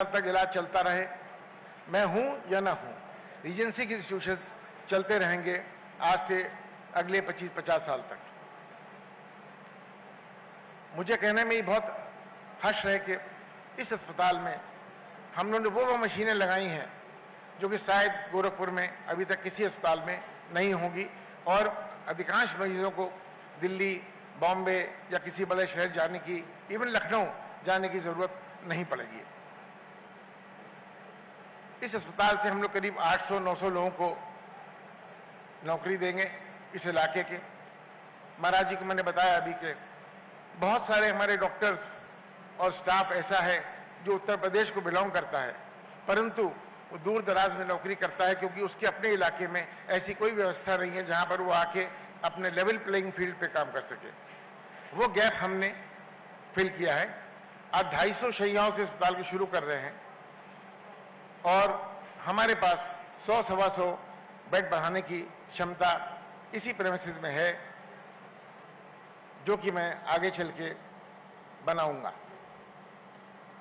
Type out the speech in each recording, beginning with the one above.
तक इलाज चलता रहे, मैं हूं या ना हूं, रीजेंसी के इंस्टीट्यूशंस चलते रहेंगे आज से अगले 25-50 साल तक। मुझे कहने में ही बहुत हर्ष है कि इस अस्पताल में हम लोगों ने वो मशीनें लगाई हैं जो कि शायद गोरखपुर में अभी तक किसी अस्पताल में नहीं होंगी, और अधिकांश मरीजों को दिल्ली, बॉम्बे या किसी बड़े शहर जाने की, इवन लखनऊ जाने की जरूरत नहीं पड़ेगी। इस अस्पताल से हम लोग करीब 800-900 लोगों को नौकरी देंगे इस इलाके के। महाराज जी को मैंने बताया अभी के बहुत सारे हमारे डॉक्टर्स और स्टाफ ऐसा है जो उत्तर प्रदेश को बिलोंग करता है, परंतु वो दूर दराज में नौकरी करता है क्योंकि उसके अपने इलाके में ऐसी कोई व्यवस्था नहीं है जहां पर वो आके अपने लेवल प्लेइंग फील्ड पे काम कर सके। वो गैप हमने फिल किया है। आज 250 शैय्याओं से अस्पताल को शुरू कर रहे हैं और हमारे पास 100-125 बेड बढ़ाने की क्षमता इसी प्रेमिसेस में है, जो कि मैं आगे चल के बनाऊंगा।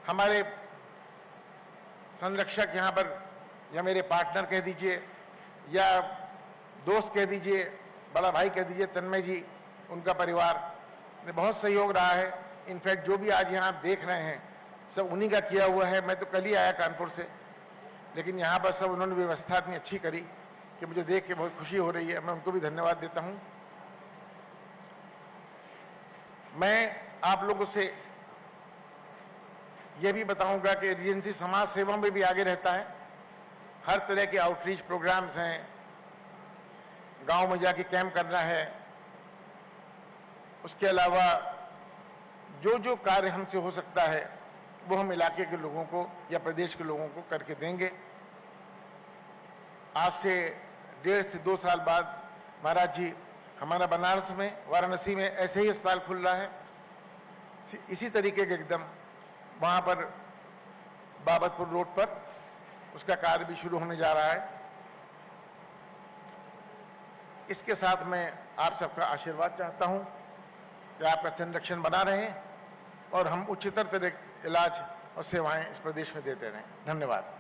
हमारे संरक्षक यहाँ पर, या मेरे पार्टनर कह दीजिए या दोस्त कह दीजिए, बड़ा भाई कह दीजिए, तन्मय जी, उनका परिवार ने बहुत सहयोग रहा है। इनफैक्ट जो भी आज यहाँ आप देख रहे हैं सब उन्हीं का किया हुआ है। मैं तो कल ही आया कानपुर से, लेकिन यहाँ पर सब उन्होंने व्यवस्था इतनी अच्छी करी कि मुझे देख के बहुत खुशी हो रही है। मैं उनको भी धन्यवाद देता हूँ। मैं आप लोगों से यह भी बताऊंगा कि रीजेंसी समाज सेवा में भी आगे रहता है। हर तरह के आउटरीच प्रोग्राम्स हैं, गांव में जाके कैंप करना है, उसके अलावा जो जो कार्य हमसे हो सकता है वो हम इलाके के लोगों को या प्रदेश के लोगों को करके देंगे। आज से 1.5 से 2 साल बाद महाराज जी हमारा बनारस में, वाराणसी में ऐसे ही अस्पताल खुल रहा है, इसी तरीके के एकदम वहां पर बाबतपुर रोड पर उसका कार्य भी शुरू होने जा रहा है। इसके साथ मैं आप सबका आशीर्वाद चाहता हूं कि आपका संरक्षण बना रहे और हम उच्चतर तरह के इलाज और सेवाएं इस प्रदेश में देते रहें। धन्यवाद।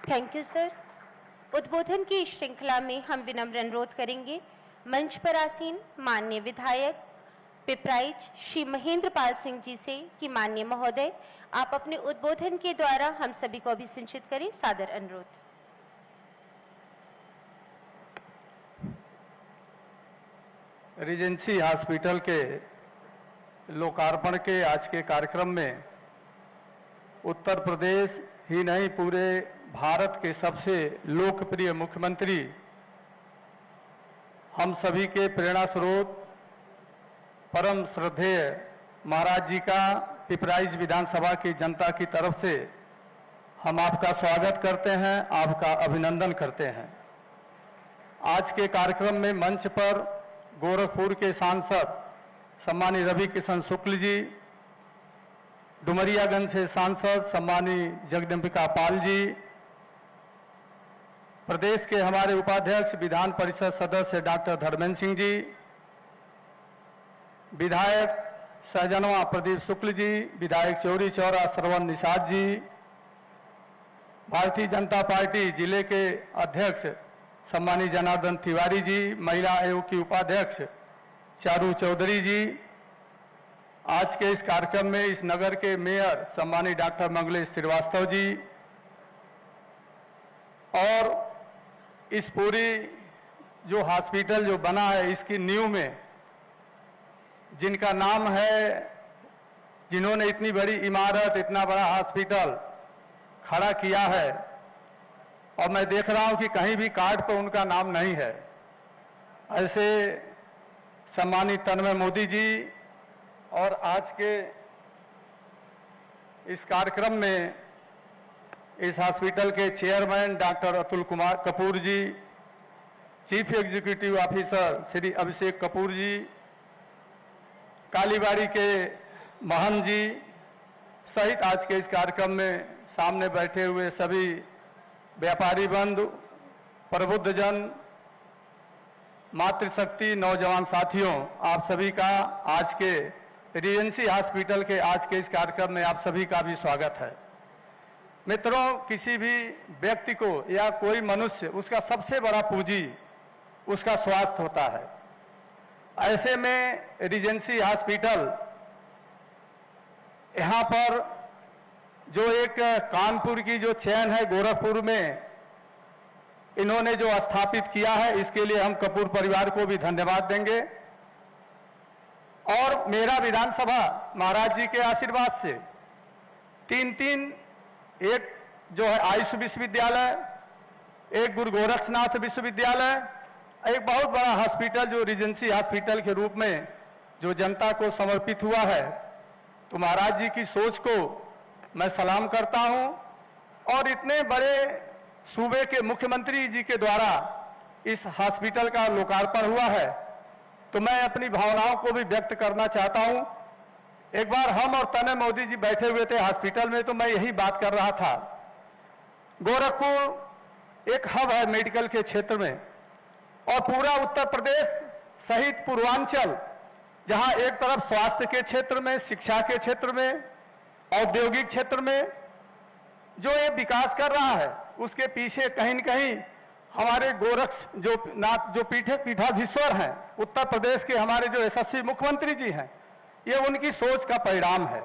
Thank you sir. उद्बोधन की श्रृंखला में हम विनम्र अनुरोध करेंगे मंच पर आसीन माननीय विधायक पिपराइच श्री महेंद्र पाल सिंह जी से कि माननीय महोदय आप अपने उद्बोधन के द्वारा हम सभी को अभिसिंचित करें। सादर अनुरोध। रीजेंसी हॉस्पिटल के लोकार्पण के आज के कार्यक्रम में उत्तर प्रदेश ही नहीं पूरे भारत के सबसे लोकप्रिय मुख्यमंत्री, हम सभी के प्रेरणा स्रोत परम श्रद्धेय महाराज जी का पिपराइच विधानसभा की जनता की तरफ से हम आपका स्वागत करते हैं, आपका अभिनंदन करते हैं। आज के कार्यक्रम में मंच पर गोरखपुर के सांसद सम्मानीय रवि किशन शुक्ल जी, डुमरियागंज से सांसद सम्मानीय जगदम्बिका पाल जी, प्रदेश के हमारे उपाध्यक्ष विधान परिषद सदस्य डॉक्टर धर्मेंद्र सिंह जी, विधायक सहजनवा प्रदीप शुक्ल जी, विधायक चौरी चौरा श्रवण निषाद जी, भारतीय जनता पार्टी जिले के अध्यक्ष सम्मानीय जनार्दन तिवारी जी, महिला आयोग की उपाध्यक्ष चारू चौधरी जी, आज के इस कार्यक्रम में इस नगर के मेयर सम्मानीय डॉक्टर मंगलेश श्रीवास्तव जी, और इस पूरी जो हॉस्पिटल जो बना है इसकी नींव में जिनका नाम है, जिन्होंने इतनी बड़ी इमारत, इतना बड़ा हॉस्पिटल खड़ा किया है, और मैं देख रहा हूं कि कहीं भी कार्ड पर उनका नाम नहीं है, ऐसे सम्मानित तन्मय मोदी जी, और आज के इस कार्यक्रम में इस हॉस्पिटल के चेयरमैन डॉक्टर अतुल कुमार कपूर जी, chief executive officer Shri Abhishek Kapoor जी, कालीबाड़ी के महंत जी सहित आज के इस कार्यक्रम में सामने बैठे हुए सभी व्यापारी बंधु, प्रबुद्धजन, मातृशक्ति, नौजवान साथियों, आप सभी का आज के रीजेंसी हॉस्पिटल के आज के इस कार्यक्रम में आप सभी का भी स्वागत है। मित्रों, किसी भी व्यक्ति को या कोई मनुष्य, उसका सबसे बड़ा पूंजी उसका स्वास्थ्य होता है। ऐसे में रीजेंसी हॉस्पिटल यहाँ पर जो एक कानपुर की जो चैन है, गोरखपुर में इन्होंने जो स्थापित किया है, इसके लिए हम कपूर परिवार को भी धन्यवाद देंगे। और मेरा विधानसभा महाराज जी के आशीर्वाद से तीन एक जो है आयुष विश्वविद्यालय, एक गुरु गोरक्षनाथ विश्वविद्यालय, एक बहुत बड़ा हॉस्पिटल जो रीजेंसी हॉस्पिटल के रूप में जो जनता को समर्पित हुआ है। तो महाराज जी की सोच को मैं सलाम करता हूं। और इतने बड़े सूबे के मुख्यमंत्री जी के द्वारा इस हॉस्पिटल का लोकार्पण हुआ है, तो मैं अपनी भावनाओं को भी व्यक्त करना चाहता हूं। एक बार हम और तने मोदी जी बैठे हुए थे हॉस्पिटल में, तो मैं यही बात कर रहा था। गोरखपुर एक हब है मेडिकल के क्षेत्र में, और पूरा उत्तर प्रदेश सहित पूर्वांचल, जहां एक तरफ स्वास्थ्य के क्षेत्र में, शिक्षा के क्षेत्र में, औद्योगिक क्षेत्र में जो ये विकास कर रहा है, उसके पीछे कहीं न कहीं हमारे गोरक्षनाथ जो पीठाधीश्वर हैं, उत्तर प्रदेश के हमारे जो यशस्वी मुख्यमंत्री जी हैं, ये उनकी सोच का परिणाम है।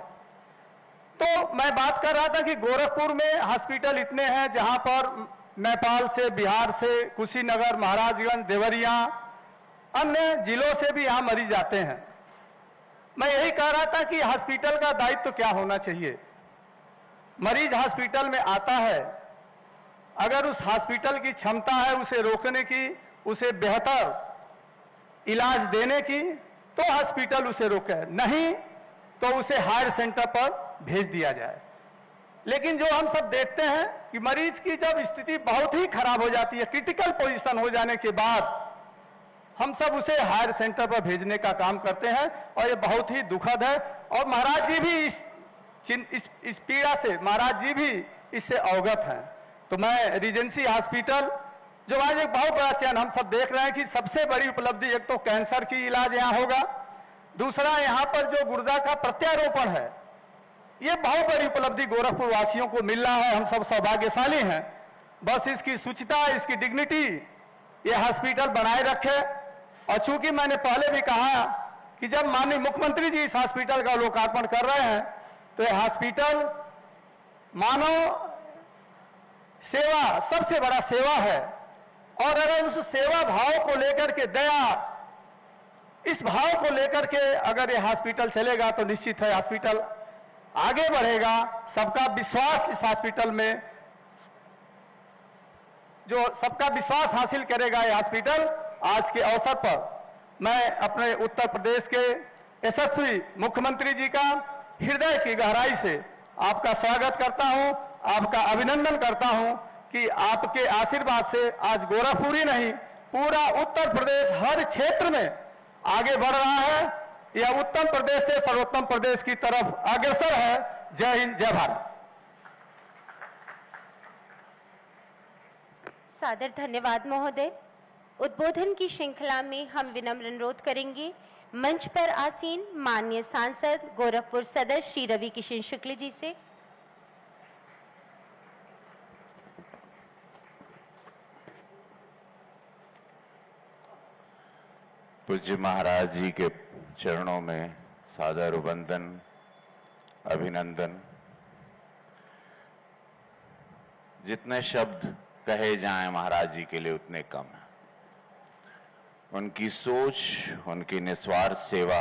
तो मैं बात कर रहा था कि गोरखपुर में हॉस्पिटल इतने हैं, जहां पर नेपाल से, बिहार से, कुशीनगर, महाराजगंज, देवरिया, अन्य जिलों से भी यहां मरीज आते हैं। मैं यही कह रहा था कि हॉस्पिटल का दायित्व तो क्या होना चाहिए। मरीज हॉस्पिटल में आता है, अगर उस हॉस्पिटल की क्षमता है उसे रोकने की, उसे बेहतर इलाज देने की, तो हॉस्पिटल उसे रोके, नहीं तो उसे हायर सेंटर पर भेज दिया जाए। लेकिन जो हम सब देखते हैं कि मरीज की जब स्थिति बहुत ही खराब हो जाती है, क्रिटिकल पोजीशन हो जाने के बाद हम सब उसे हायर सेंटर पर भेजने का काम करते हैं, और ये बहुत ही दुखद है। और महाराज जी भी इस पीड़ा से, महाराज जी भी इससे अवगत हैं। तो मैं रीजेंसी हॉस्पिटल जो आज एक बहुत बड़ा चैन, हम सब देख रहे हैं कि सबसे बड़ी उपलब्धि, एक तो कैंसर की इलाज यहाँ होगा, दूसरा यहाँ पर जो गुर्दा का प्रत्यारोपण है, ये बहुत बड़ी उपलब्धि गोरखपुर वासियों को मिल रहा है। हम सब सौभाग्यशाली हैं। बस इसकी शुचिता, इसकी डिग्निटी ये हॉस्पिटल बनाए रखे। और चूंकि मैंने पहले भी कहा कि जब माननीय मुख्यमंत्री जी इस हॉस्पिटल का लोकार्पण कर रहे हैं, तो यह हॉस्पिटल मानव सेवा सबसे बड़ा सेवा है। और अगर उस सेवा भाव को लेकर के, दया, इस भाव को लेकर के अगर ये हॉस्पिटल चलेगा, तो निश्चित है हॉस्पिटल आगे बढ़ेगा। सबका विश्वास इस हॉस्पिटल में, जो सबका विश्वास हासिल करेगा ये हॉस्पिटल। आज के अवसर पर मैं अपने उत्तर प्रदेश के यशस्वी मुख्यमंत्री जी का हृदय की गहराई से आपका स्वागत करता हूं, आपका अभिनंदन करता हूं कि आपके आशीर्वाद से आज गोरखपुर ही नहीं, पूरा उत्तर प्रदेश हर क्षेत्र में आगे बढ़ रहा है। यह उत्तम प्रदेश से सर्वोत्तम प्रदेश की तरफ अग्रसर है। जय हिंद, जय भारत। सादर धन्यवाद महोदय। उद्बोधन की श्रृंखला में हम विनम्र अनुरोध करेंगे मंच पर आसीन माननीय सांसद गोरखपुर सदर श्री रवि किशन शुक्ल जी से। पूज्य महाराज जी के चरणों में सादर वंदन, अभिनंदन। जितने शब्द कहे जाएं महाराज जी के लिए उतने कम है। उनकी सोच, उनकी निस्वार्थ सेवा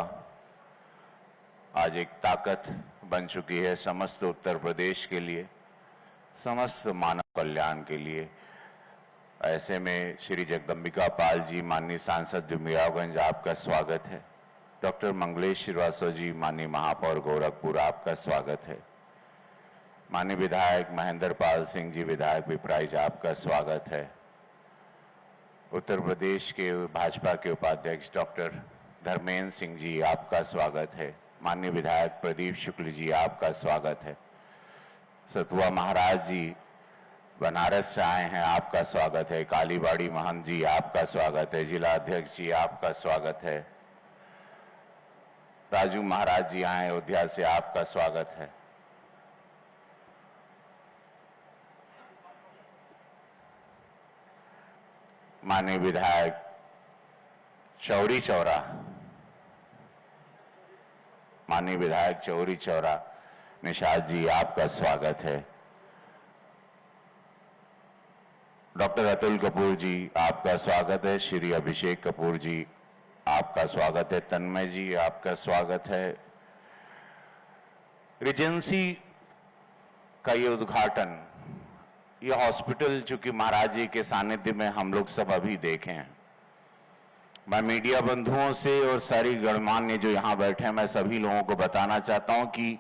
आज एक ताकत बन चुकी है समस्त उत्तर प्रदेश के लिए, समस्त मानव कल्याण के लिए। ऐसे में श्री जगदम्बिका पाल जी, माननीय सांसद डुमरियागंज, आपका स्वागत है। डॉक्टर मंगलेश श्रीवास्तव जी, माननीय महापौर गोरखपुर, आपका स्वागत है। माननीय विधायक महेंद्र पाल सिंह जी, विधायक पिपराइच, आपका स्वागत है। उत्तर प्रदेश के भाजपा के उपाध्यक्ष डॉक्टर धर्मेंद्र सिंह जी, आपका स्वागत है। माननीय विधायक प्रदीप शुक्ल जी, आपका स्वागत है। सतुआ महाराज जी बनारस से आए हैं, आपका स्वागत है। कालीबाड़ी महंत जी, आपका स्वागत है। जिला अध्यक्ष जी, आपका स्वागत है। राजू महाराज जी आए अयोध्या से, आपका स्वागत है। माननीय विधायक चौरी चौरा, माननीय विधायक चौरी चौरा निषाद जी, आपका स्वागत है। डॉक्टर अतुल कपूर जी, आपका स्वागत है। श्री अभिषेक कपूर जी, आपका स्वागत है। तन्मय जी, आपका स्वागत है। रिजेंसी का ये उद्घाटन, ये हॉस्पिटल चूंकि महाराज जी के सानिध्य में हम लोग सब अभी देखे हैं, मैं मीडिया बंधुओं से और सारी गणमान्य जो यहां बैठे हैं, मैं सभी लोगों को बताना चाहता हूं कि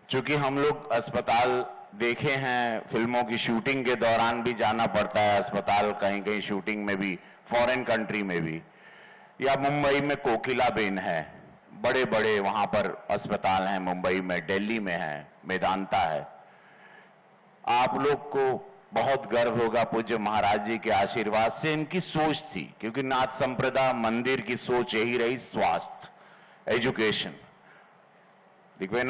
चूंकि हम लोग अस्पताल देखे हैं, फिल्मों की शूटिंग के दौरान भी जाना पड़ता है अस्पताल, कहीं कहीं शूटिंग में भी, फॉरेन कंट्री में भी, या मुंबई में कोकिलाबेन है, बड़े बड़े वहां पर अस्पताल हैं, मुंबई में, दिल्ली में है, मेदांता है। आप लोग को बहुत गर्व होगा पूज्य महाराज जी के आशीर्वाद से। इनकी सोच थी, क्योंकि नाथ संप्रदाय मंदिर की सोच यही रही, स्वास्थ्य, एजुकेशन। दिग्विजय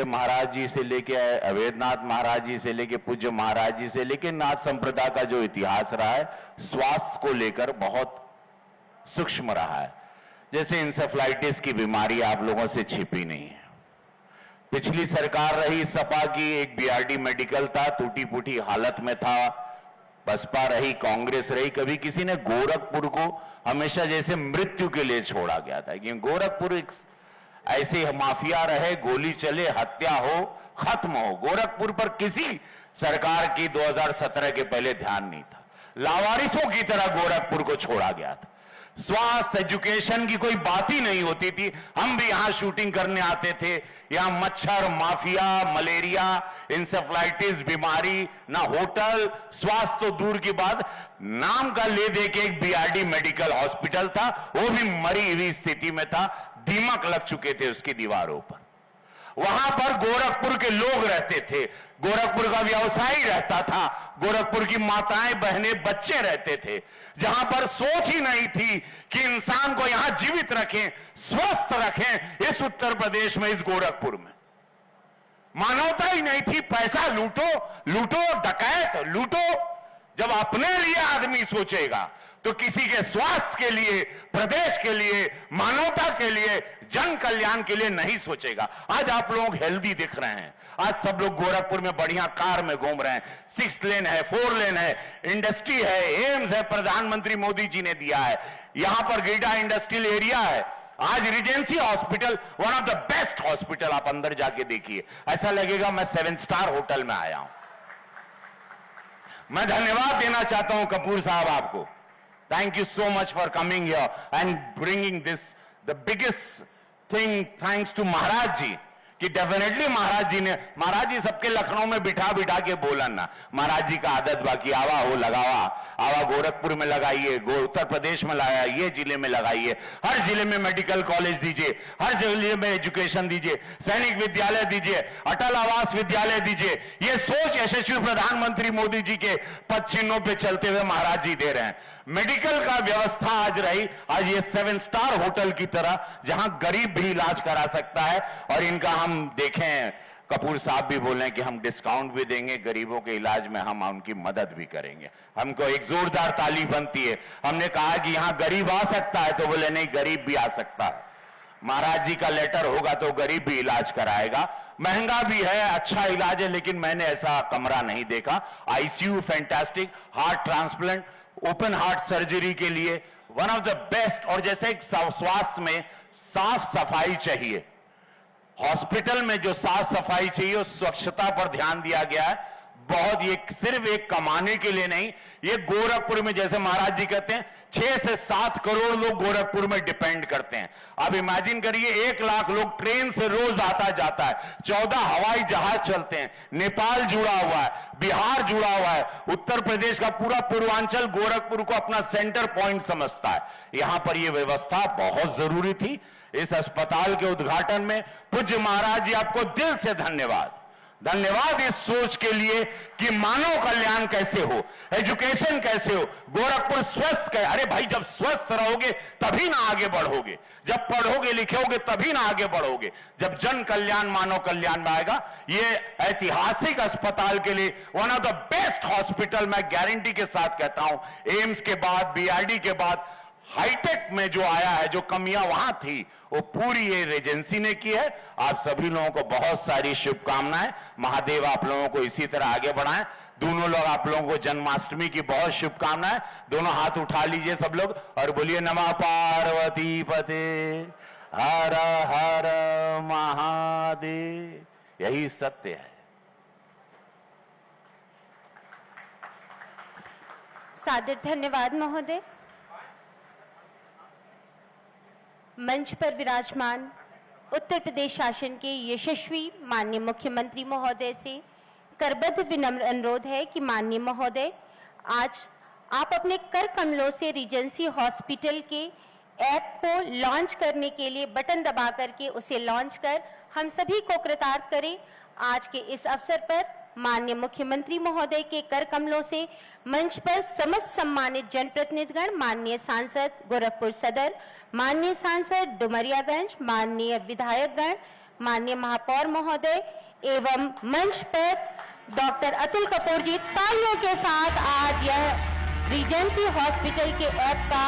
महाराज जी से लेके अवैधनाथ महाराज जी से लेके पूज्य महाराज जी से लेके नाथ संप्रदाय का जो इतिहास रहा है, स्वास्थ्य को लेकर बहुत सूक्ष्म रहा है। जैसे इंसेफ्लाइटिस की बीमारी आप लोगों से छिपी नहीं है। पिछली सरकार रही सपा की, एक बीआरडी मेडिकल था, टूटी फूटी हालत में था। बसपा रही, कांग्रेस रही, कभी किसी ने गोरखपुर को हमेशा जैसे मृत्यु के लिए छोड़ा गया था, क्योंकि गोरखपुर एक ऐसे माफिया रहे, गोली चले, हत्या हो, खत्म हो। गोरखपुर पर किसी सरकार की 2017 के पहले ध्यान नहीं था। लावारिसों की तरह गोरखपुर को छोड़ा गया था। स्वास्थ्य, एजुकेशन की कोई बात ही नहीं होती थी। हम भी यहां शूटिंग करने आते थे, यहां मच्छर, माफिया, मलेरिया, इंसेफ्लाइटिस बीमारी, ना होटल, स्वास्थ्य तो दूर की बात, नाम का ले दे के एक बीआरडी मेडिकल हॉस्पिटल था, वो भी मरी हुई स्थिति में था, दीमक लग चुके थे उसकी दीवारों पर। वहां पर गोरखपुर के लोग रहते थे, गोरखपुर का व्यवसायी रहता था, गोरखपुर की माताएं, बहनें, बच्चे रहते थे, जहां पर सोच ही नहीं थी कि इंसान को यहां जीवित रखें, स्वस्थ रखें। इस उत्तर प्रदेश में, इस गोरखपुर में मानवता ही नहीं थी। पैसा लूटो, लूटो, डकैत लूटो। जब अपने लिए आदमी सोचेगा तो किसी के स्वास्थ्य के लिए, प्रदेश के लिए, मानवता के लिए, जन कल्याण के लिए नहीं सोचेगा। आज आप लोग हेल्दी दिख रहे हैं, आज सब लोग गोरखपुर में बढ़िया कार में घूम रहे हैं, 6 लेन है, 4 लेन है, इंडस्ट्री है, एम्स है, प्रधानमंत्री मोदी जी ने दिया है, यहां पर गिल्डा इंडस्ट्रियल एरिया है। आज Regency hospital, one of the best hospital, आप अंदर जाके देखिए, ऐसा लगेगा मैं 7 स्टार होटल में आया हूं। मैं धन्यवाद देना चाहता हूं कपूर साहब आपको। Thank you so much for coming here and bringing this, the biggest thing, thanks to महाराज जी, कि डेफिनेटली महाराज जी सबके लखनऊ में बिठा बिठा के बोलन ना, महाराज जी का आदत बाकी आवा हो लगावा, आवा गोरखपुर में लगाइए, उत्तर प्रदेश में लगाइए, ये जिले में लगाइए, हर जिले में मेडिकल कॉलेज दीजिए, हर जिले में एजुकेशन दीजिए, सैनिक विद्यालय दीजिए, अटल आवास विद्यालय दीजिए। ये सोच यशस्वी प्रधानमंत्री मोदी जी के पद चिन्हों पे चलते हुए महाराज जी दे रहे हैं। मेडिकल का व्यवस्था आज रही, आज ये 7 स्टार होटल की तरह, जहां गरीब भी इलाज करा सकता है। और इनका हम देखें, कपूर साहब भी बोल रहे हैं कि हम डिस्काउंट भी देंगे, गरीबों के इलाज में हम उनकी मदद भी करेंगे। हमको एक जोरदार ताली बनती है। हमने कहा कि यहां गरीब आ सकता है, तो बोले नहीं, गरीब भी आ सकता है। महाराज जी का लेटर होगा तो गरीब भी इलाज कराएगा। महंगा भी है, अच्छा इलाज है, लेकिन मैंने ऐसा कमरा नहीं देखा। ICU fantastic, heart transplant, open heart surgery के लिए वन ऑफ द बेस्ट। और जैसे एक स्वास्थ्य में साफ सफाई चाहिए, हॉस्पिटल में जो साफ सफाई चाहिए, उस स्वच्छता पर ध्यान दिया गया है। बहुत, ये सिर्फ एक कमाने के लिए नहीं, ये गोरखपुर में, जैसे महाराज जी कहते हैं, 6 से 7 करोड़ लोग गोरखपुर में डिपेंड करते हैं। अब इमेजिन करिए, 1 लाख लोग ट्रेन से रोज आता जाता है, 14 हवाई जहाज चलते हैं, नेपाल जुड़ा हुआ है, बिहार जुड़ा हुआ है, उत्तर प्रदेश का पूरा पूर्वांचल गोरखपुर को अपना सेंटर पॉइंट समझता है। यहां पर यह व्यवस्था बहुत जरूरी थी। इस अस्पताल के उद्घाटन में पूज्य महाराज जी, आपको दिल से धन्यवाद। धन्यवाद इस सोच के लिए कि मानव कल्याण कैसे हो, एजुकेशन कैसे हो, गोरखपुर स्वस्थ कैसे। अरे भाई, जब स्वस्थ रहोगे तभी ना आगे बढ़ोगे, जब पढ़ोगे लिखोगे तभी ना आगे बढ़ोगे, जब जन कल्याण मानव कल्याण में आएगा। ये ऐतिहासिक अस्पताल के लिए one of the best hospital, मैं गारंटी के साथ कहता हूं। एम्स के बाद, बीआरडी के बाद हाईटेक में जो आया है, जो कमियां वहां थी, वो पूरी ये रेजेंसी ने की है। आप सभी लोगों को बहुत सारी शुभकामनाएं। महादेव आप लोगों को इसी तरह आगे बढ़ाएं। दोनों लोग, आप लोगों को जन्माष्टमी की बहुत शुभकामनाएं। दोनों हाथ उठा लीजिए सब लोग और बोलिए नमः पार्वती पते हर हर महादेव। यही सत्य है। सादर धन्यवाद महोदय। मंच पर विराजमान उत्तर प्रदेश शासन के यशस्वी माननीय मुख्यमंत्री महोदय से करबद्ध विनम्र अनुरोध है कि माननीय महोदय, आज आप अपने कर कमलों से रीजेंसी हॉस्पिटल के ऐप को लॉन्च करने के लिए बटन दबा करके उसे लॉन्च कर हम सभी को कृतार्थ करें। आज के इस अवसर पर माननीय मुख्यमंत्री महोदय के कर कमलों से मंच पर समस्त सम्मानित जनप्रतिनिधिगण, माननीय सांसद गोरखपुर सदर, माननीय सांसद डुमरियागंज, माननीय विधायकगण, माननीय महापौर महोदय एवं मंच पर डॉक्टर अतुल कपूर जी, तालियों के साथ आज यह रीजेंसी हॉस्पिटल के ऐप का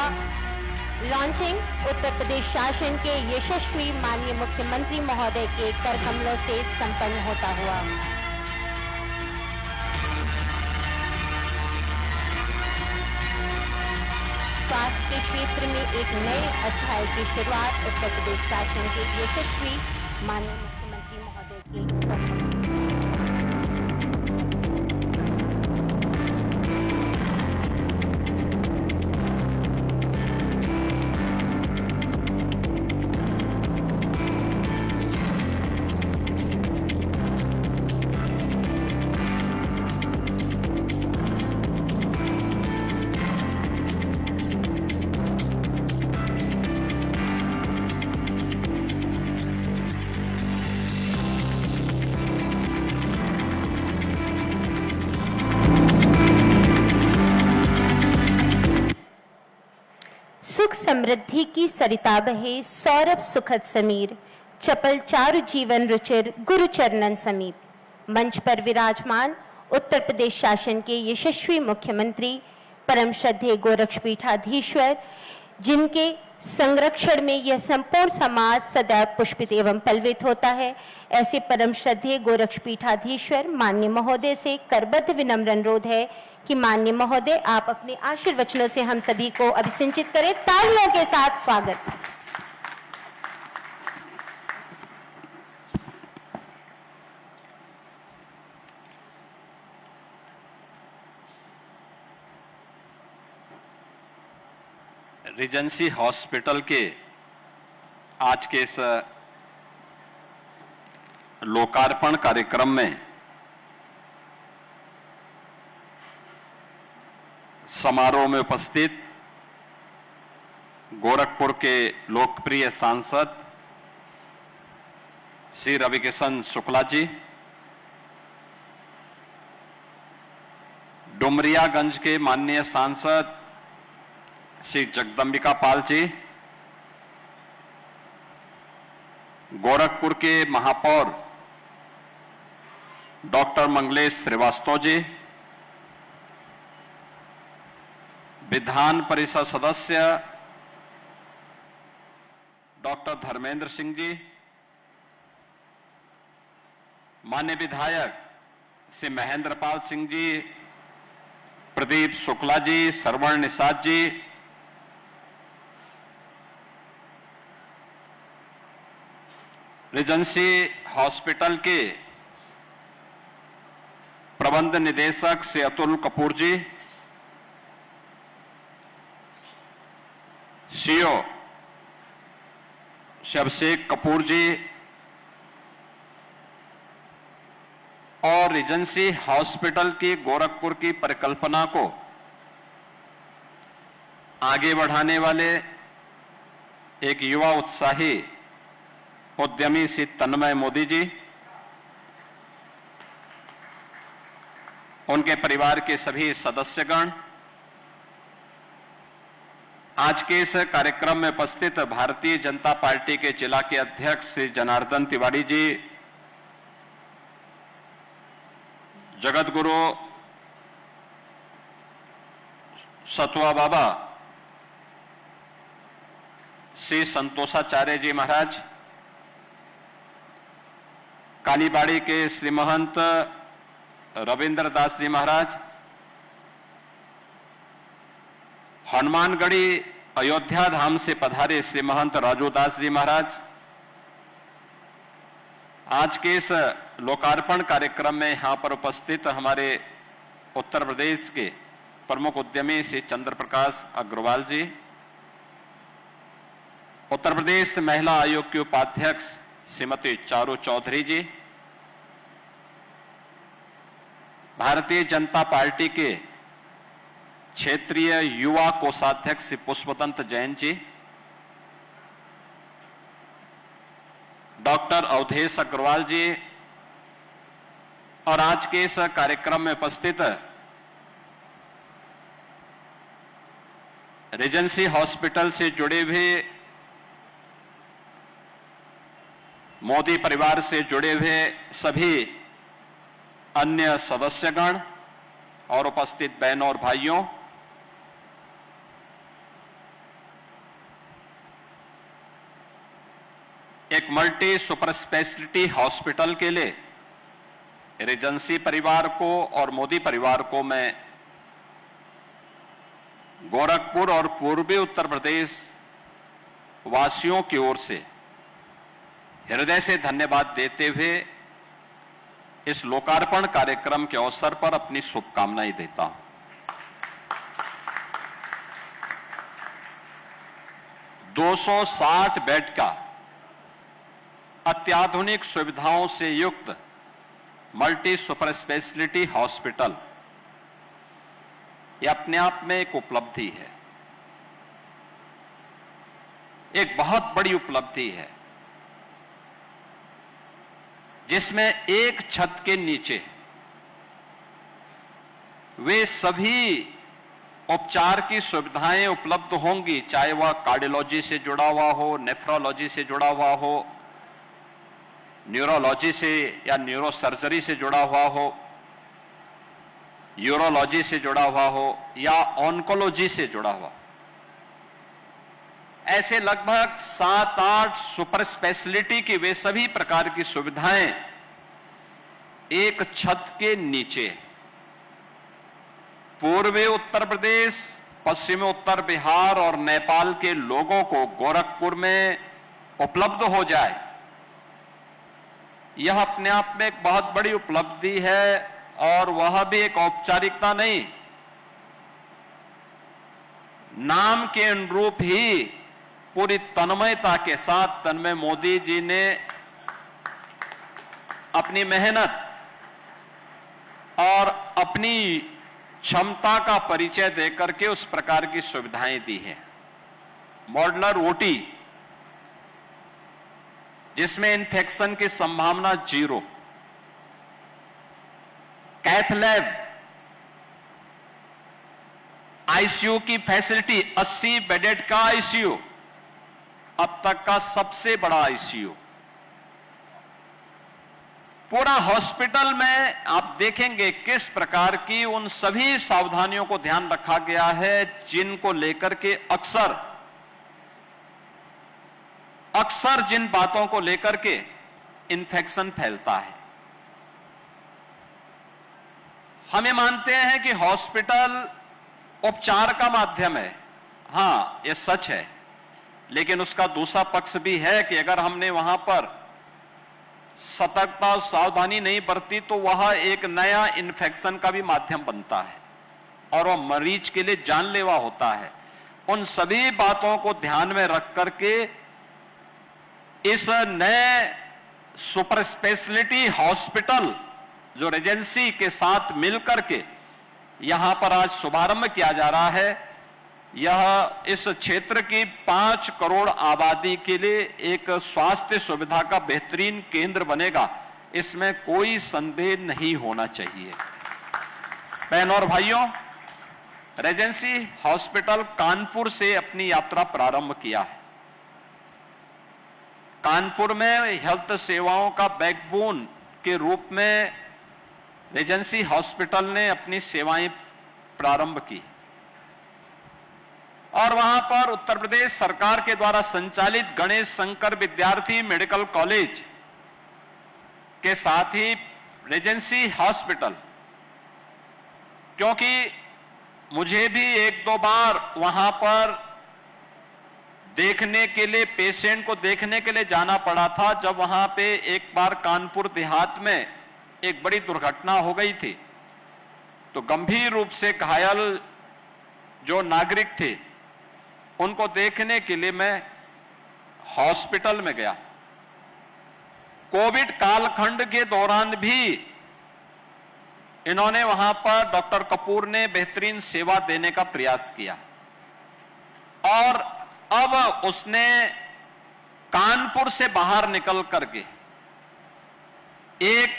लॉन्चिंग उत्तर प्रदेश शासन के यशस्वी माननीय मुख्यमंत्री महोदय के कर कमलों से संपन्न होता हुआ। स्वास्थ्य के क्षेत्र में एक नए अध्याय की शुरुआत उत्तर प्रदेश शासन के यशस्वी माननीय मुख्यमंत्री महोदय के। सुख समृद्धि की सरिता बहे, सौरभ सुखद समीर, चपल चारु जीवन रुचिर, गुरु चरणन समीप। मंच पर विराजमान उत्तर प्रदेश शासन के यशस्वी मुख्यमंत्री परम श्रद्धेय गोरक्षपीठाधीश्वर, जिनके संरक्षण में यह संपूर्ण समाज सदैव पुष्पित एवं पल्वित होता है, ऐसे परम श्रद्धेय गोरक्षपीठाधीश्वर माननीय महोदय से करबद्ध विनम्र अनुरोध है कि माननीय महोदय आप अपने आशीर्वचनों से हम सभी को अभिसिंचित करें। तालियों के साथ स्वागत। रीजेंसी हॉस्पिटल के आज के इस लोकार्पण कार्यक्रम में समारोह में उपस्थित गोरखपुर के लोकप्रिय सांसद श्री रविकिशन शुक्ला जी, डुमरियागंज के माननीय सांसद श्री जगदंबिका पाल जी, गोरखपुर के महापौर डॉक्टर मंगलेश श्रीवास्तव जी, विधान परिषद सदस्य डॉक्टर धर्मेंद्र सिंह जी, माननीय विधायक श्री महेंद्र पाल सिंह जी, प्रदीप शुक्ला जी, श्रवण निषाद जी, रीजेंसी हॉस्पिटल के प्रबंध निदेशक श्री अतुल कपूर जी, सीओ श्री अभिषेक कपूर जी और रीजेंसी हॉस्पिटल की गोरखपुर की परिकल्पना को आगे बढ़ाने वाले एक युवा उत्साही उद्यमी श्री तन्मय मोदी जी, उनके परिवार के सभी सदस्यगण, आज के इस कार्यक्रम में उपस्थित भारतीय जनता पार्टी के जिला के अध्यक्ष श्री जनार्दन तिवारी जी, जगत गुरु सतवा बाबा श्री संतोषाचार्य जी महाराज, कालीबाड़ी के श्री महंत रविंद्र दास जी महाराज, हनुमानगढ़ी अयोध्या धाम से पधारे श्री महंत राजूदास जी महाराज, आज के इस लोकार्पण कार्यक्रम में यहां पर उपस्थित हमारे उत्तर प्रदेश के प्रमुख उद्यमी श्री चंद्र प्रकाश अग्रवाल जी, उत्तर प्रदेश महिला आयोग की उपाध्यक्ष श्रीमती चारू चौधरी जी, भारतीय जनता पार्टी के क्षेत्रीय युवा कोषाध्यक्ष श्री पुष्पदंत जैन जी, डॉक्टर अवधेश अग्रवाल जी और आज के इस कार्यक्रम में उपस्थित रीजेंसी हॉस्पिटल से जुड़े हुए, मोदी परिवार से जुड़े हुए सभी अन्य सदस्यगण और उपस्थित बहनों और भाइयों, एक मल्टी सुपर स्पेशलिटी हॉस्पिटल के लिए रीजेंसी परिवार को और मोदी परिवार को मैं गोरखपुर और पूर्वी उत्तर प्रदेश वासियों की ओर से हृदय से धन्यवाद देते हुए इस लोकार्पण कार्यक्रम के अवसर पर अपनी शुभकामनाएं देता हूं। 260 बेड का अत्याधुनिक सुविधाओं से युक्त मल्टी सुपर स्पेशलिटी हॉस्पिटल, यह अपने आप में एक उपलब्धि है, एक बहुत बड़ी उपलब्धि है, जिसमें एक छत के नीचे वे सभी उपचार की सुविधाएं उपलब्ध होंगी, चाहे वह कार्डियोलॉजी से जुड़ा हुआ हो, नेफ्रोलॉजी से जुड़ा हुआ हो, न्यूरोलॉजी से या न्यूरो सर्जरी से जुड़ा हुआ हो, यूरोलॉजी से जुड़ा हुआ हो या ऑन्कोलॉजी से जुड़ा हुआ। ऐसे लगभग 7-8 सुपर स्पेशलिटी की वे सभी प्रकार की सुविधाएं एक छत के नीचे पूर्वी उत्तर प्रदेश, पश्चिमी उत्तर बिहार और नेपाल के लोगों को गोरखपुर में उपलब्ध हो जाए, यह अपने आप में एक बहुत बड़ी उपलब्धि है और वह भी एक औपचारिकता नहीं, नाम के अनुरूप ही पूरी तन्मयता के साथ तन्मय मोदी जी ने अपनी मेहनत और अपनी क्षमता का परिचय देकर के उस प्रकार की सुविधाएं दी हैं। मॉड्यूलर ओटी, जिसमें इन्फेक्शन की संभावना 0, कैथ लैब, आईसीयू की फैसिलिटी, 80 बेडेड का आईसीयू, अब तक का सबसे बड़ा आईसीयू। पूरा हॉस्पिटल में आप देखेंगे किस प्रकार की उन सभी सावधानियों को ध्यान रखा गया है जिनको लेकर के अक्सर जिन बातों को लेकर के इन्फेक्शन फैलता है। हमें मानते हैं कि हॉस्पिटल उपचार का माध्यम है, हां यह सच है, लेकिन उसका दूसरा पक्ष भी है कि अगर हमने वहां पर सतर्कता और सावधानी नहीं बरती तो वह एक नया इन्फेक्शन का भी माध्यम बनता है और वह मरीज के लिए जानलेवा होता है। उन सभी बातों को ध्यान में रख करके इस नए सुपर स्पेशलिटी हॉस्पिटल जो रीजेंसी के साथ मिलकर के यहां पर आज शुभारंभ किया जा रहा है, यह इस क्षेत्र की 5 करोड़ आबादी के लिए एक स्वास्थ्य सुविधा का बेहतरीन केंद्र बनेगा, इसमें कोई संदेह नहीं होना चाहिए। बहनों और भाइयों, रेजेंसी हॉस्पिटल कानपुर से अपनी यात्रा प्रारंभ किया है। कानपुर में हेल्थ सेवाओं का बैकबोन के रूप में रेजेंसी हॉस्पिटल ने अपनी सेवाएं प्रारंभ की और वहां पर उत्तर प्रदेश सरकार के द्वारा संचालित गणेश शंकर विद्यार्थी मेडिकल कॉलेज के साथ ही रेजेंसी हॉस्पिटल, क्योंकि मुझे भी एक दो बार वहां पर देखने के लिए, पेशेंट को देखने के लिए जाना पड़ा था, जब वहां पे एक बार कानपुर देहात में एक बड़ी दुर्घटना हो गई थी, तो गंभीर रूप से घायल जो नागरिक थे उनको देखने के लिए मैं हॉस्पिटल में गया। कोविड कालखंड के दौरान भी इन्होंने वहां पर, डॉक्टर कपूर ने बेहतरीन सेवा देने का प्रयास किया और अब उसने कानपुर से बाहर निकल करके एक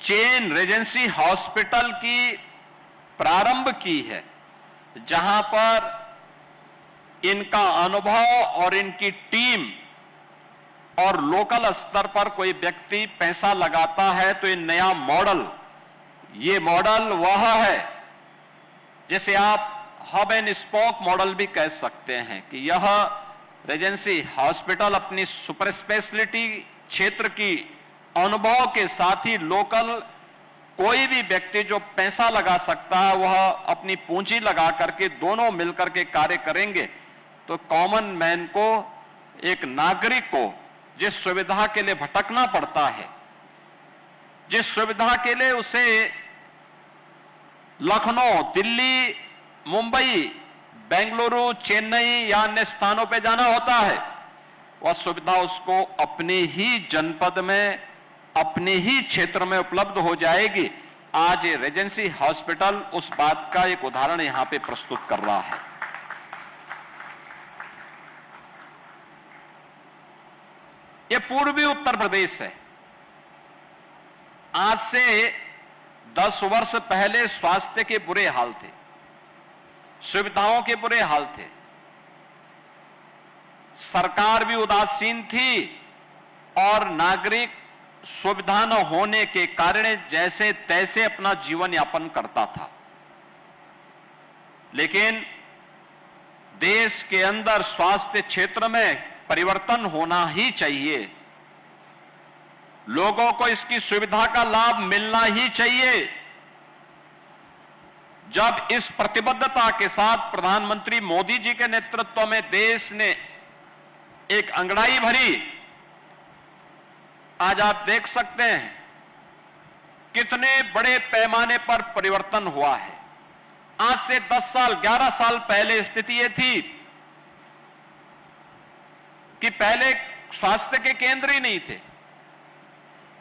चेन रेजेंसी हॉस्पिटल की प्रारंभ की है, जहां पर इनका अनुभव और इनकी टीम और लोकल स्तर पर कोई व्यक्ति पैसा लगाता है तो ये नया मॉडल, ये मॉडल वह है जिसे आप हब एंड स्पोक मॉडल भी कह सकते हैं कि यह रेजेंसी हॉस्पिटल अपनी सुपर स्पेशलिटी क्षेत्र की अनुभव के साथ ही लोकल कोई भी व्यक्ति जो पैसा लगा सकता है वह अपनी पूंजी लगा करके दोनों मिलकर के कार्य करेंगे तो कॉमन मैन को, एक नागरिक को जिस सुविधा के लिए भटकना पड़ता है, जिस सुविधा के लिए उसे लखनऊ, दिल्ली, मुंबई, बेंगलुरु, चेन्नई या अन्य स्थानों पे जाना होता है, वह सुविधा उसको अपने ही जनपद में, अपने ही क्षेत्र में उपलब्ध हो जाएगी। आज ये रेजेंसी हॉस्पिटल उस बात का एक उदाहरण यहां पे प्रस्तुत कर रहा है। ये पूर्वी उत्तर प्रदेश है। आज से 10 वर्ष पहले स्वास्थ्य के बुरे हाल थे, सुविधाओं के बुरे हाल थे, सरकार भी उदासीन थी और नागरिक सुविधा न होने के कारण जैसे तैसे अपना जीवन यापन करता था। लेकिन देश के अंदर स्वास्थ्य क्षेत्र में परिवर्तन होना ही चाहिए, लोगों को इसकी सुविधा का लाभ मिलना ही चाहिए। जब इस प्रतिबद्धता के साथ प्रधानमंत्री मोदी जी के नेतृत्व में देश ने एक अंगड़ाई भरी, आज आप देख सकते हैं कितने बड़े पैमाने पर परिवर्तन हुआ है। आज से 10 साल, 11 साल पहले स्थिति यह थी कि पहले स्वास्थ्य के केंद्र ही नहीं थे।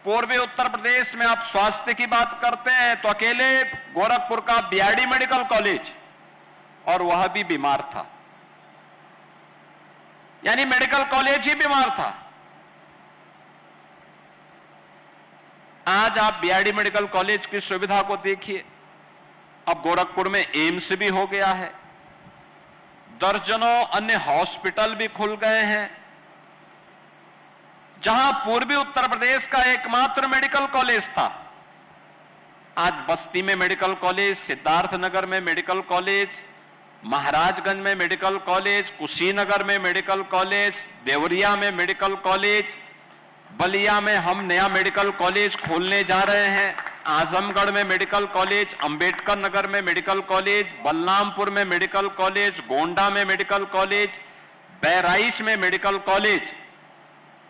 पूर्वी उत्तर प्रदेश में आप स्वास्थ्य की बात करते हैं तो अकेले गोरखपुर का बीआरडी मेडिकल कॉलेज, और वह भी बीमार था, यानी मेडिकल कॉलेज ही बीमार था। आज आप बीआरडी मेडिकल कॉलेज की सुविधा को देखिए, अब गोरखपुर में एम्स भी हो गया है, दर्जनों अन्य हॉस्पिटल भी खुल गए हैं। जहां पूर्वी उत्तर प्रदेश का एकमात्र मेडिकल कॉलेज था, आज बस्ती में मेडिकल कॉलेज, सिद्धार्थनगर में मेडिकल कॉलेज, महाराजगंज में मेडिकल कॉलेज, कुशीनगर में मेडिकल कॉलेज, देवरिया में मेडिकल कॉलेज, बलिया में हम नया मेडिकल कॉलेज खोलने जा रहे हैं, आजमगढ़ में मेडिकल कॉलेज, अंबेडकर नगर में मेडिकल कॉलेज, बलरामपुर में मेडिकल कॉलेज, गोंडा में मेडिकल कॉलेज, बहराइच में मेडिकल कॉलेज,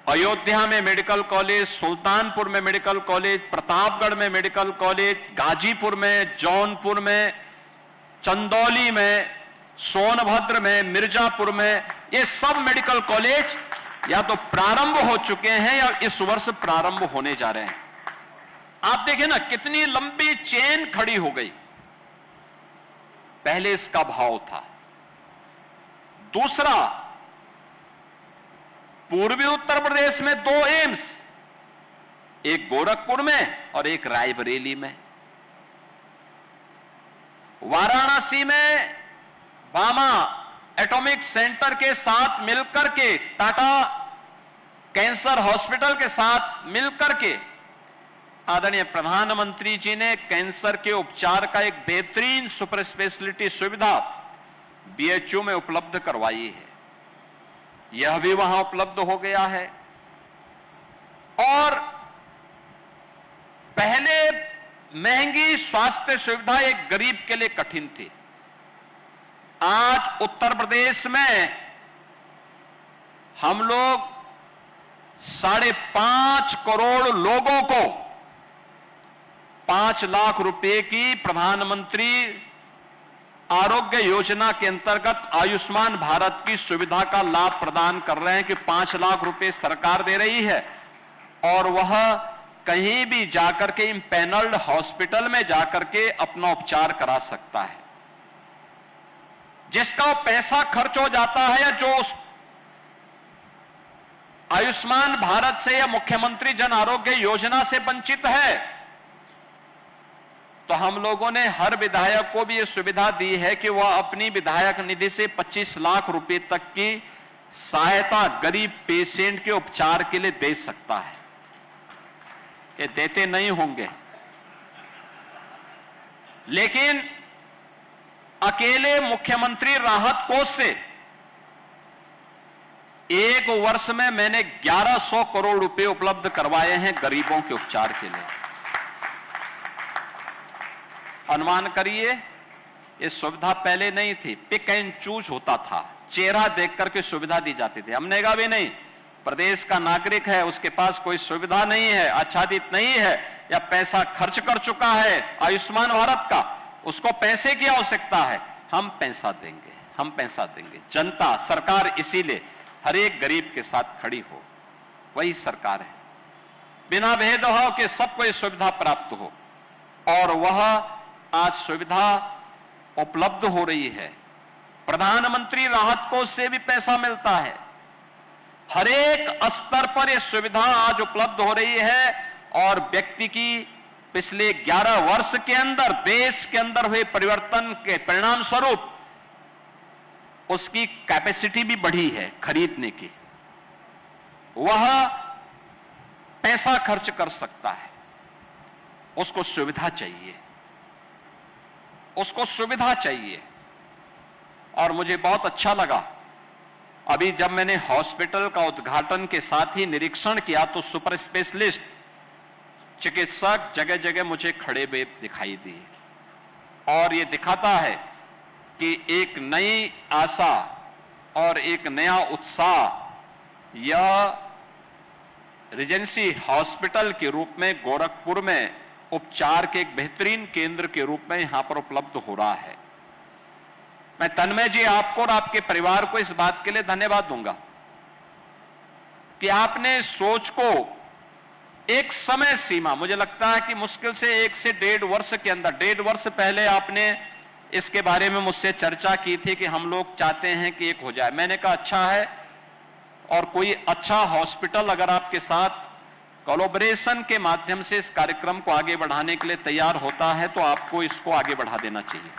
अयोध्या में मेडिकल कॉलेज, सुल्तानपुर में मेडिकल कॉलेज, प्रतापगढ़ में मेडिकल कॉलेज, गाजीपुर में, जौनपुर में, चंदौली में, सोनभद्र में, मिर्जापुर में, ये सब मेडिकल कॉलेज या तो प्रारंभ हो चुके हैं या इस वर्ष प्रारंभ होने जा रहे हैं। आप देखें ना कितनी लंबी चेन खड़ी हो गई। पहले इसका भाव था। दूसरा, पूर्वी उत्तर प्रदेश में 2 एम्स, एक गोरखपुर में और एक रायबरेली में। वाराणसी में बामा एटॉमिक सेंटर के साथ मिलकर के, टाटा कैंसर हॉस्पिटल के साथ मिलकर के आदरणीय प्रधानमंत्री जी ने कैंसर के उपचार का एक बेहतरीन सुपर स्पेशलिटी सुविधा बीएचयू में उपलब्ध करवाई है। यह भी वहां उपलब्ध हो गया है। और पहले महंगी स्वास्थ्य सुविधा एक गरीब के लिए कठिन थी। आज उत्तर प्रदेश में हम लोग 5.5 करोड़ लोगों को 5 लाख रुपए की प्रधानमंत्री आरोग्य योजना के अंतर्गत आयुष्मान भारत की सुविधा का लाभ प्रदान कर रहे हैं कि 5 लाख रुपए सरकार दे रही है और वह कहीं भी जाकर के इम्पैनल्ड हॉस्पिटल में जाकर के अपना उपचार करा सकता है। जिसका पैसा खर्च हो जाता है, जो उस आयुष्मान भारत से या मुख्यमंत्री जन आरोग्य योजना से वंचित है, तो हम लोगों ने हर विधायक को भी यह सुविधा दी है कि वह अपनी विधायक निधि से 25 लाख रुपए तक की सहायता गरीब पेशेंट के उपचार के लिए दे सकता है। ये देते नहीं होंगे, लेकिन अकेले मुख्यमंत्री राहत कोष से एक वर्ष में मैंने 1100 करोड़ रुपए उपलब्ध करवाए हैं गरीबों के उपचार के लिए। अनुमान करिए, ये सुविधा पहले नहीं थी, पिक एंड चूज होता था, चेहरा देख करके सुविधा दी जाती थी। हमने कहा भी नहीं, प्रदेश का नागरिक है, उसके पास कोई सुविधा नहीं है, आच्छादित नहीं है या पैसा खर्च कर चुका है आयुष्मान भारत का, उसको पैसे की आवश्यकता है, हम पैसा देंगे, हम पैसा देंगे। जनता, सरकार इसीलिए हर एक गरीब के साथ खड़ी हो, वही सरकार है। बिना भेदभाव के सबको ये सुविधा प्राप्त हो, और वह आज सुविधा उपलब्ध हो रही है। प्रधानमंत्री राहत कोष से भी पैसा मिलता है। हर एक स्तर पर यह सुविधा आज उपलब्ध हो रही है, और व्यक्ति की पिछले 11 वर्ष के अंदर देश के अंदर हुए परिवर्तन के परिणाम स्वरूप उसकी कैपेसिटी भी बढ़ी है खरीदने की। वह पैसा खर्च कर सकता है, उसको सुविधा चाहिए, उसको सुविधा चाहिए। और मुझे बहुत अच्छा लगा, अभी जब मैंने हॉस्पिटल का उद्घाटन के साथ ही निरीक्षण किया तो सुपर स्पेशलिस्ट चिकित्सक जगह जगह मुझे खड़े हुए दिखाई दिए, और यह दिखाता है कि एक नई आशा और एक नया उत्साह यह रीजेंसी हॉस्पिटल के रूप में गोरखपुर में उपचार के एक बेहतरीन केंद्र के रूप में यहां पर उपलब्ध हो रहा है। मैं तन्मय जी आपको और आपके परिवार को इस बात के लिए धन्यवाद दूंगा कि आपने सोच को एक समय सीमा, मुझे लगता है कि मुश्किल से 1 से 1.5 वर्ष के अंदर, 1.5 वर्ष पहले आपने इसके बारे में मुझसे चर्चा की थी कि हम लोग चाहते हैं कि एक हो जाए। मैंने कहा अच्छा है, और कोई अच्छा हॉस्पिटल अगर आपके साथ कोलैबोरेशन के माध्यम से इस कार्यक्रम को आगे बढ़ाने के लिए तैयार होता है तो आपको इसको आगे बढ़ा देना चाहिए।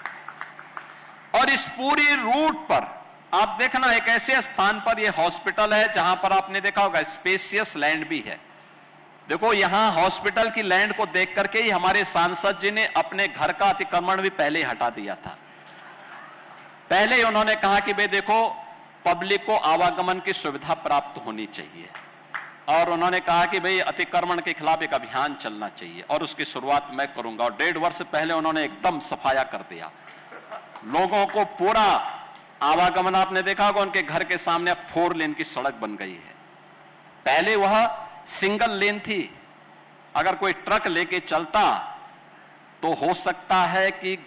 और इस पूरी रूट पर आप देखना, एक ऐसे स्थान पर यह हॉस्पिटल है जहां पर आपने देखा होगा स्पेशियस लैंड भी है। देखो, यहां हॉस्पिटल की लैंड को देख करके ही हमारे सांसद जी ने अपने घर का अतिक्रमण भी पहले हटा दिया था। पहले ही उन्होंने कहा कि भाई देखो, पब्लिक को आवागमन की सुविधा प्राप्त होनी चाहिए, और उन्होंने कहा कि भाई अतिक्रमण के खिलाफ एक अभियान चलना चाहिए, और उसकी शुरुआत मैं करूंगा। और 1.5 वर्ष पहले उन्होंने एकदम सफाया कर दिया, लोगों को पूरा आवागमन, आपने देखा होगा उनके घर के सामने अब 4 लेन की सड़क बन गई है। पहले वह सिंगल लेन थी, अगर कोई ट्रक लेके चलता तो हो सकता है कि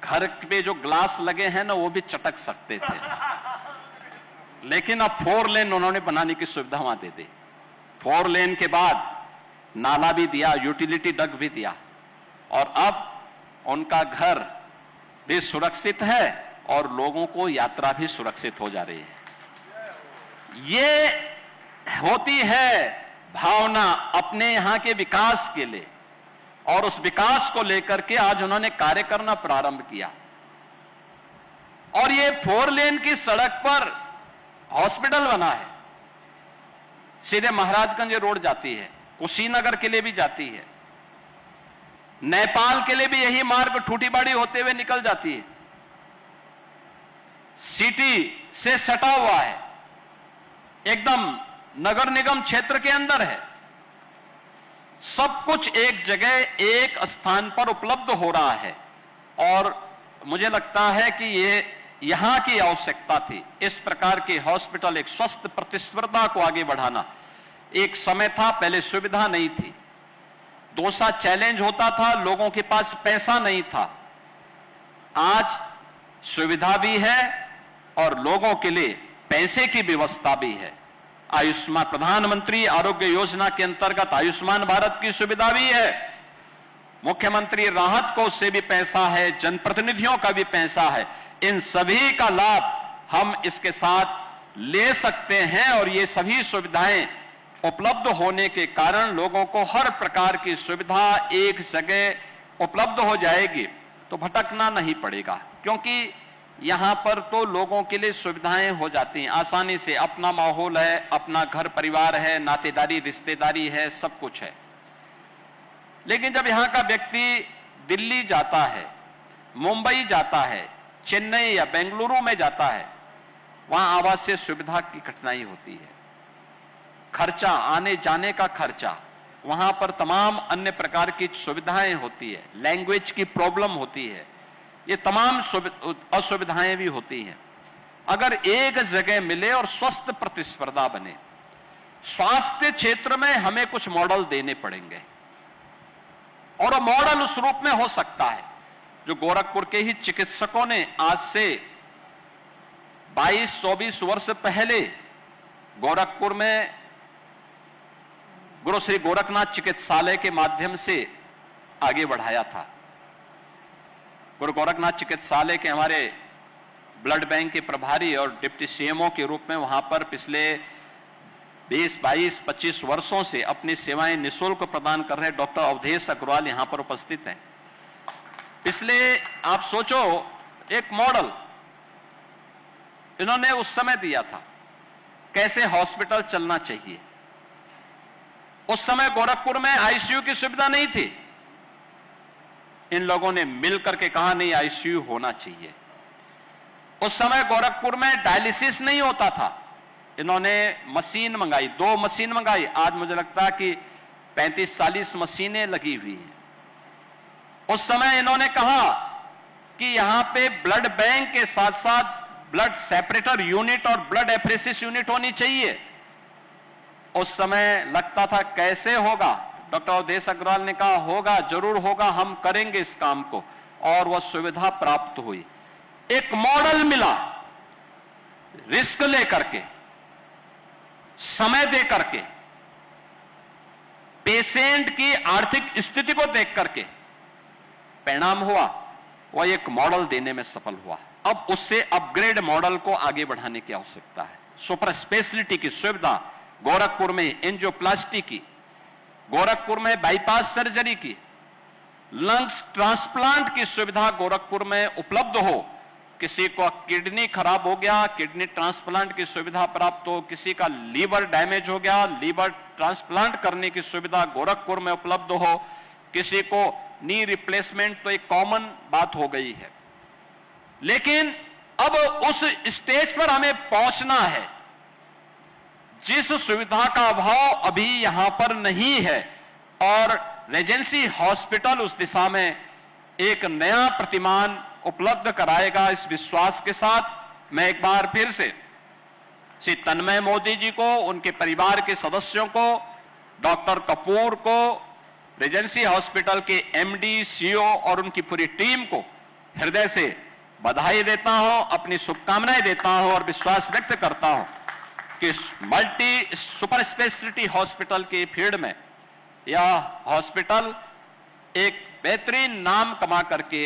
घर पे जो ग्लास लगे हैं ना वो भी चटक सकते थे, लेकिन अब 4 लेन उन्होंने बनाने की सुविधा वहां दे दी। 4 लेन के बाद नाला भी दिया, यूटिलिटी डक भी दिया, और अब उनका घर भी सुरक्षित है और लोगों को यात्रा भी सुरक्षित हो जा रही है। ये होती है भावना अपने यहां के विकास के लिए, और उस विकास को लेकर के आज उन्होंने कार्य करना प्रारंभ किया। और ये 4 लेन की सड़क पर हॉस्पिटल बना है, सीधे महाराजगंज रोड जाती है, कुशीनगर के लिए भी जाती है, नेपाल के लिए भी यही मार्ग ठूठीबाड़ी होते हुए निकल जाती है, सिटी से सटा हुआ है, एकदम नगर निगम क्षेत्र के अंदर है। सब कुछ एक जगह एक स्थान पर उपलब्ध हो रहा है और मुझे लगता है कि ये यहां की आवश्यकता थी। इस प्रकार के हॉस्पिटल, एक स्वस्थ प्रतिस्पर्धा को आगे बढ़ाना। एक समय था पहले सुविधा नहीं थी, दूसरा चैलेंज होता था, लोगों के पास पैसा नहीं था। आज सुविधा भी है और लोगों के लिए पैसे की व्यवस्था भी है। आयुष्मान प्रधानमंत्री आरोग्य योजना के अंतर्गत आयुष्मान भारत की सुविधा भी है, मुख्यमंत्री राहत कोष से भी पैसा है, जनप्रतिनिधियों का भी पैसा है। इन सभी का लाभ हम इसके साथ ले सकते हैं और ये सभी सुविधाएं उपलब्ध होने के कारण लोगों को हर प्रकार की सुविधा एक जगह उपलब्ध हो जाएगी तो भटकना नहीं पड़ेगा, क्योंकि यहां पर तो लोगों के लिए सुविधाएं हो जाती हैं आसानी से। अपना माहौल है, अपना घर परिवार है, नातेदारी रिश्तेदारी है, सब कुछ है। लेकिन जब यहां का व्यक्ति दिल्ली जाता है, मुंबई जाता है, चेन्नई या बेंगलुरु में जाता है, वहां आवासीय सुविधा की कठिनाई होती है, खर्चा, आने जाने का खर्चा, वहां पर तमाम अन्य प्रकार की सुविधाएं होती है, लैंग्वेज की प्रॉब्लम होती है, ये तमाम असुविधाएं भी होती हैं। अगर एक जगह मिले और स्वस्थ प्रतिस्पर्धा बने, स्वास्थ्य क्षेत्र में हमें कुछ मॉडल देने पड़ेंगे और वो मॉडल उस रूप में हो सकता है जो गोरखपुर के ही चिकित्सकों ने आज से 22-24 वर्ष पहले गोरखपुर में गुरु श्री गोरखनाथ चिकित्सालय के माध्यम से आगे बढ़ाया था। गुरु गोरखनाथ चिकित्सालय के हमारे ब्लड बैंक के प्रभारी और डिप्टी सीएमओ के रूप में वहां पर पिछले 20, 22, 25 वर्षों से अपनी सेवाएं निःशुल्क प्रदान कर रहे डॉक्टर अवधेश अग्रवाल यहां पर उपस्थित हैं। पिछले आप सोचो एक मॉडल इन्होंने उस समय दिया था कैसे हॉस्पिटल चलना चाहिए। उस समय गोरखपुर में आईसीयू की सुविधा नहीं थी, इन लोगों ने मिलकर के कहा नहीं आईसीयू होना चाहिए। उस समय गोरखपुर में डायलिसिस नहीं होता था, इन्होंने मशीन मंगाई, 2 मशीन मंगाई, आज मुझे लगता है कि 35-40 मशीनें लगी हुई हैं। उस समय इन्होंने कहा कि यहां पे ब्लड बैंक के साथ साथ ब्लड सेपरेटर यूनिट और ब्लड एफरेसिस यूनिट होनी चाहिए। उस समय लगता था कैसे होगा, डॉक्टर अवधेश अग्रवाल ने कहा होगा, जरूर होगा, हम करेंगे इस काम को, और वह सुविधा प्राप्त हुई। एक मॉडल मिला, रिस्क लेकर के, समय दे करके, पेशेंट की आर्थिक स्थिति को देख करके परिणाम हुआ, वह एक मॉडल देने में सफल हुआ। अब उससे अपग्रेड मॉडल को आगे बढ़ाने की आवश्यकता है। सुपर स्पेशलिटी की सुविधा गोरखपुर में, एंजियोप्लास्टी की, गोरखपुर में बाईपास सर्जरी की, लंग्स ट्रांसप्लांट की सुविधा गोरखपुर में उपलब्ध हो। किसी को किडनी खराब हो गया, किडनी ट्रांसप्लांट की सुविधा प्राप्त हो, किसी का लीवर डैमेज हो गया, लीवर ट्रांसप्लांट करने की सुविधा गोरखपुर में उपलब्ध हो, किसी को नी रिप्लेसमेंट तो एक कॉमन बात हो गई है। लेकिन अब उस स्टेज पर हमें पहुंचना है जिस सुविधा का अभाव अभी यहां पर नहीं है, और रेजेंसी हॉस्पिटल उस दिशा में एक नया प्रतिमान उपलब्ध कराएगा। इस विश्वास के साथ मैं एक बार फिर से श्री तन्मय मोदी जी को, उनके परिवार के सदस्यों को, डॉक्टर कपूर को, रेजेंसी हॉस्पिटल के एमडी, सीईओ और उनकी पूरी टीम को हृदय से बधाई देता हूं, अपनी शुभकामनाएं देता हूं और विश्वास व्यक्त करता हूं कि मल्टी सुपर स्पेशलिटी हॉस्पिटल के फील्ड में यह हॉस्पिटल एक बेहतरीन नाम कमा करके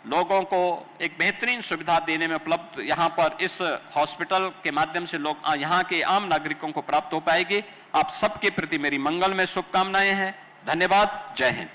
लोगों को एक बेहतरीन सुविधा देने में उपलब्ध यहां पर इस हॉस्पिटल के माध्यम से लोग यहां के आम नागरिकों को प्राप्त हो पाएगी। आप सबके प्रति मेरी मंगलमय शुभकामनाएं हैं। धन्यवाद। जय हिंद।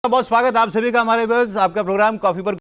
बहुत स्वागत आप सभी का हमारे बस आपका प्रोग्राम कॉफी पर